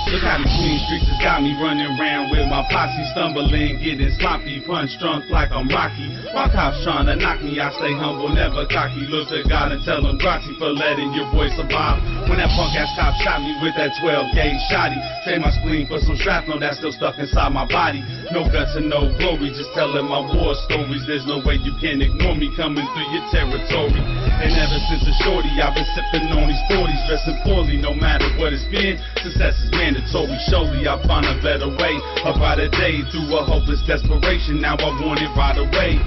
Look how the clean streets has got me running around with my posse, stumbling, getting sloppy, punch drunk like I'm Rocky. While cops trying to knock me, I stay humble, never cocky. Look to God and tell him grazie for letting your boy survive. When that punk ass cop shot me with that 12 gauge shotty, trade my spleen for some shrapnel that's still stuck inside my body. No guts and no glory, just telling my war stories. There's no way you can ignore me coming through your territory. And ever since a shorty, I've been sipping on these 40s, dressing poorly, no matter what it's been. Success is mandatory, surely I'll find a better way. A brighter day through a hopeless desperation, now I want it right away.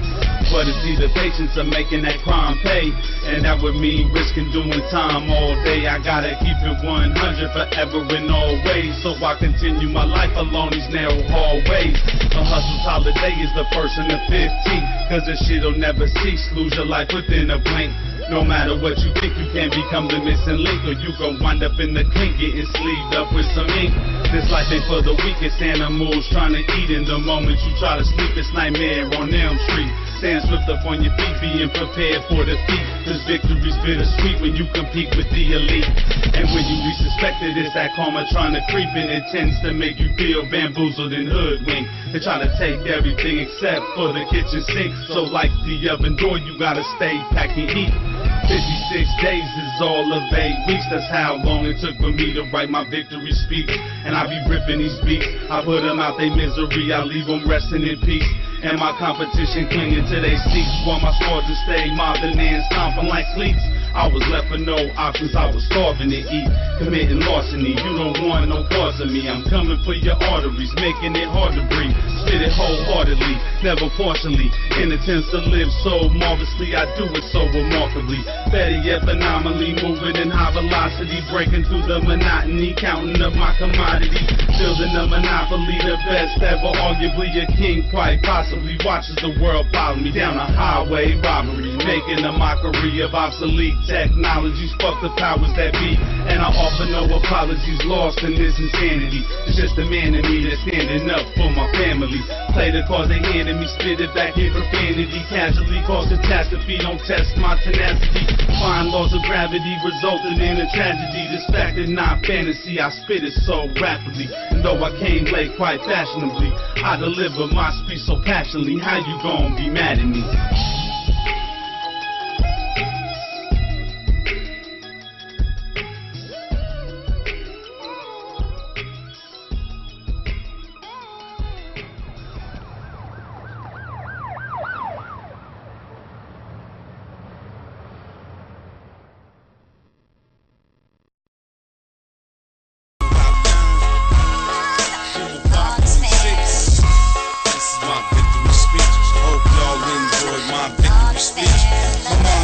But it's either patience or making that crime pay, and that would mean risking doing time all day. I gotta keep it 100 forever and always, so I continue my life along these narrow hallways. A hustle's holiday is the 1st and the 15th, cause this shit'll never cease, lose your life within a blink. No matter what you think, you can become the missing link, or you gon' wind up in the clink getting sleeved up with some ink. This life ain't for the weakest, animals trying to eat. In the moment you try to sleep, it's nightmare on Elm Street. Stand swift up on your feet, being prepared for defeat, cause victory's bittersweet when you compete with the elite. And when you least suspect it, it's that karma trying to creep in. It tends to make you feel bamboozled and hoodwinked. They try to take everything except for the kitchen sink, so like the oven door, you gotta stay packing heat. 56 days is all of 8 weeks, that's how long it took for me to write my victory speech. And I be ripping these beats, I put them out they misery, I leave them resting in peace. And my competition clinging to their seats, while my squad to stay mobbing and stomping like cleats. I was left with no options, I was starving to eat, committing larceny. You don't want no parts of me, I'm coming for your arteries, making it hard to breathe. Spit it wholeheartedly, never partially, in attempts to live so marvelously. I do it so remarkably, better yet phenomenally, moving in high velocity, breaking through the monotony, counting up my commodity, building a monopoly, the best ever, arguably a king, quite possibly. Watches the world follow me down a highway robbery, making a mockery of obsolete technologies, fuck the powers that be. And I offer no apologies, lost in this insanity. It's just a man in me that's standing up for my family. Play the cards they handed me, spit it back in profanity, casually cause catastrophe, don't test my tenacity. Find laws of gravity resulting in a tragedy. This fact is not fantasy, I spit it so rapidly. And though I came late quite fashionably, I deliver my speech so passionately. How you gon' be mad at me?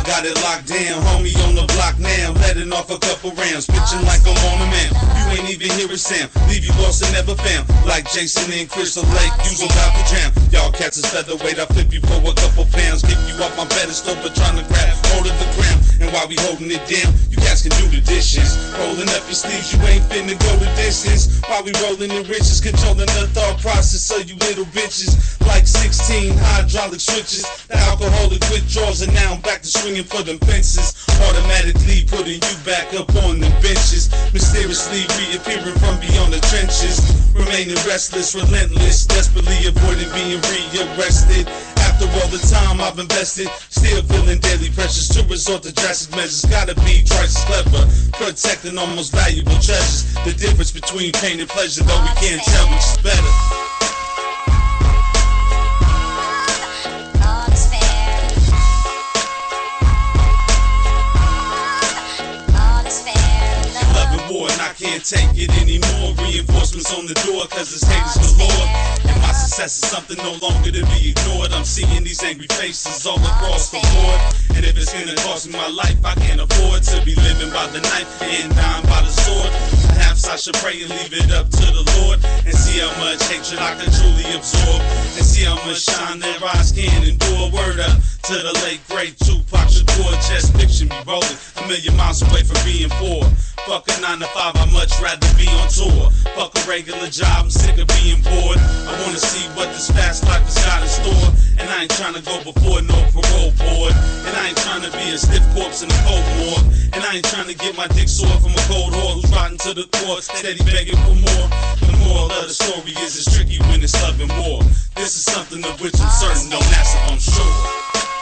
Got it locked down, homie on the block now, letting off a couple rounds, pitching like I'm on a man. You ain't even hear a sound, leave you lost and never found. Like Jason and Crystal Lake, you's about to drown. Y'all cats is featherweight, I flip you for a couple pounds, kick you off my pedestal, but trying to grab hold of the ground. And while we holding it down, you cats can do the dishes. Rolling up your sleeves, you ain't finna go the distance. While we rolling in riches, controlling the thought process of you little bitches. Like 16 hydraulic switches, the alcoholic withdrawals, and now I'm back to swinging for them fences. Automatically putting you back up on the benches, mysteriously reappearing from beyond the trenches. Remaining restless, relentless, desperately avoiding being rearrested. After all the time I've invested, still feeling daily pressures to resort to drastic measures. Gotta be twice as clever, protecting almost valuable treasures. The difference between pain and pleasure, though we can't tell which is better. Can't take it anymore, reinforcements on the door, cause it's haters galore. And my success is something no longer to be ignored. I'm seeing these angry faces all across the board. And if it's gonna cost me my life, I can't afford to be living by the knife and dying by the sword. Perhaps I should pray and leave it up to the Lord, and see how much hatred I can truly absorb, and see how much shine their eyes can endure. Word up to the late great Tupac Shakur. Just picture me rolling a million miles away from being poor. Fuck a 9 to 5, I'd much rather be on tour. Fuck a regular job, I'm sick of being bored. I wanna see what this fast life has got in store. And I ain't tryna go before no parole board. And I ain't tryna be a stiff corpse in a cold war. And I ain't tryna get my dick sore from a cold whore who's rotten to the core, steady begging for more. The moral of the story is it's tricky when it's love and war. This is something of which I'm certain, don't ask if I'm sure.